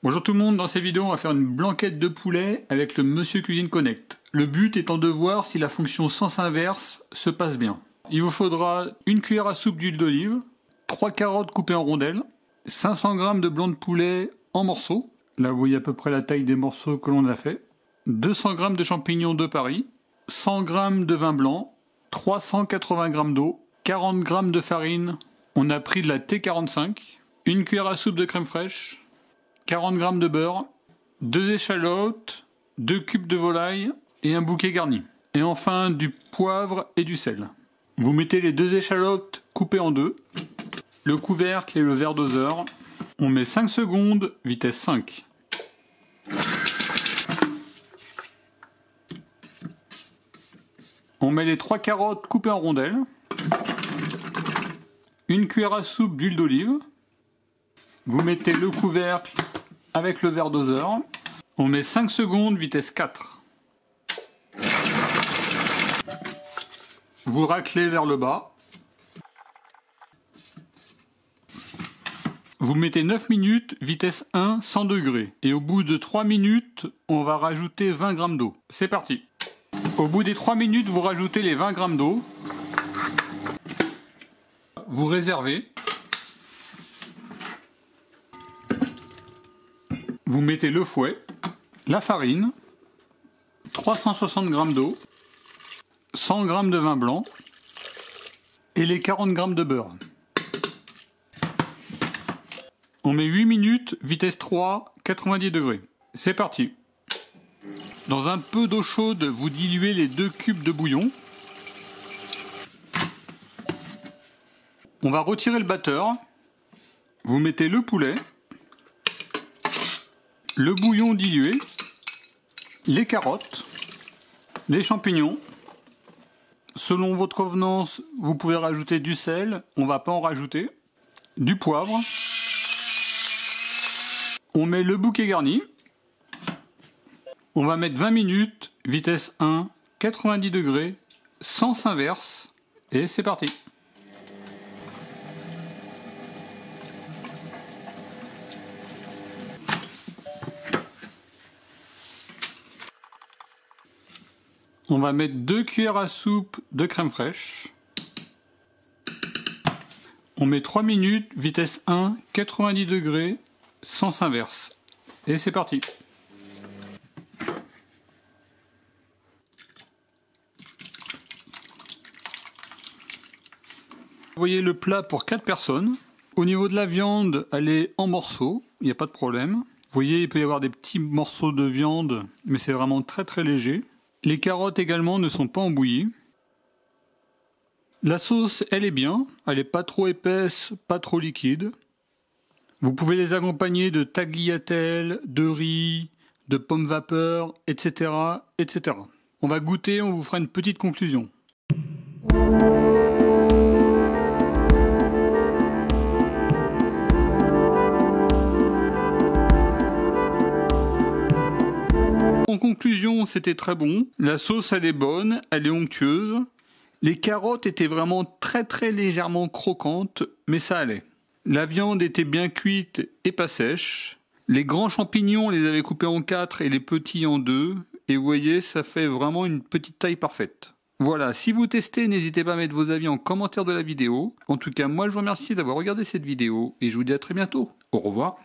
Bonjour tout le monde, dans cette vidéo on va faire une blanquette de poulet avec le Monsieur Cuisine Connect. Le but étant de voir si la fonction sens inverse se passe bien. Il vous faudra une cuillère à soupe d'huile d'olive, 3 carottes coupées en rondelles, 500 g de blanc de poulet en morceaux, là vous voyez à peu près la taille des morceaux que l'on a fait, 200 g de champignons de Paris, 100 g de vin blanc, 380 g d'eau, 40 g de farine, on a pris de la T45, une cuillère à soupe de crème fraîche, 40 g de beurre, 2 échalotes, 2 cubes de volaille et un bouquet garni. Et enfin du poivre et du sel. Vous mettez les 2 échalotes coupées en deux, le couvercle et le verre doseur. On met 5 secondes, vitesse 5. On met les 3 carottes coupées en rondelles, une cuillère à soupe d'huile d'olive. Vous mettez le couvercle avec le verre doseur. On met 5 secondes, vitesse 4. Vous raclez vers le bas. Vous mettez 9 minutes, vitesse 1, 100 degrés. Et au bout de 3 minutes, on va rajouter 20 g d'eau. C'est parti. Au bout des 3 minutes, vous rajoutez les 20 g d'eau. Vous réservez. Vous mettez le fouet, la farine, 360 g d'eau, 100 g de vin blanc et les 40 g de beurre. On met 8 minutes, vitesse 3, 90 degrés. C'est parti. Dans un peu d'eau chaude, vous diluez les 2 cubes de bouillon. On va retirer le batteur. Vous mettez le poulet, le bouillon dilué, les carottes, les champignons. Selon votre convenance, vous pouvez rajouter du sel, on ne va pas en rajouter, du poivre. On met le bouquet garni. On va mettre 20 minutes, vitesse 1, 90 degrés, sens inverse, et c'est parti. On va mettre 2 cuillères à soupe de crème fraîche. On met 3 minutes, vitesse 1, 90 degrés, sens inverse. Et c'est parti. Vous voyez le plat pour 4 personnes. Au niveau de la viande, elle est en morceaux, il n'y a pas de problème. Vous voyez, il peut y avoir des petits morceaux de viande, mais c'est vraiment très très léger. Les carottes également ne sont pas embouillies. La sauce, elle est bien. Elle n'est pas trop épaisse, pas trop liquide. Vous pouvez les accompagner de tagliatelle, de riz, de pommes vapeur, etc., etc. On va goûter, on vous fera une petite conclusion. En conclusion, c'était très bon. La sauce, elle est bonne, elle est onctueuse. Les carottes étaient vraiment très très légèrement croquantes, mais ça allait. La viande était bien cuite et pas sèche. Les grands champignons, on les avait coupés en 4 et les petits en 2. Et vous voyez, ça fait vraiment une petite taille parfaite. Voilà, si vous testez, n'hésitez pas à mettre vos avis en commentaire de la vidéo. En tout cas, moi je vous remercie d'avoir regardé cette vidéo et je vous dis à très bientôt. Au revoir.